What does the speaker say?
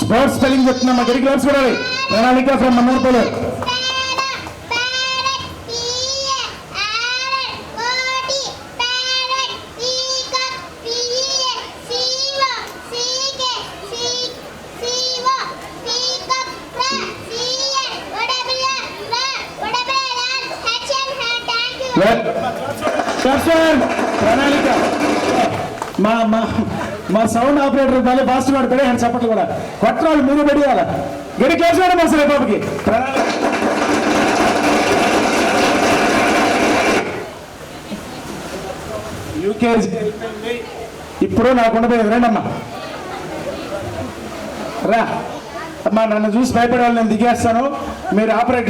Sports spelling చెప్తున్నాం. గడి class చూడాలి. ప్రణాళిక ఫ్రమ్ మన్నర్పల్లి. ప్రణాళిక మా సౌండ్ ఆపరేటర్ మళ్ళీ ఫాస్ట్ వాడు పెడే అని చెప్పట్లు కూడా కొట్టాలి. మీరు పెడియాల గడి క్లాస్ మా సరే బాబుకి ప్రణాళిక. యూకేజీ ఇప్పుడు నాకు ఉండబోయేది రండి అమ్మా రా అమ్మా. నన్ను చూసి భయపడే వాళ్ళు నేను దిగేస్తాను. మీరు ఆపరేట్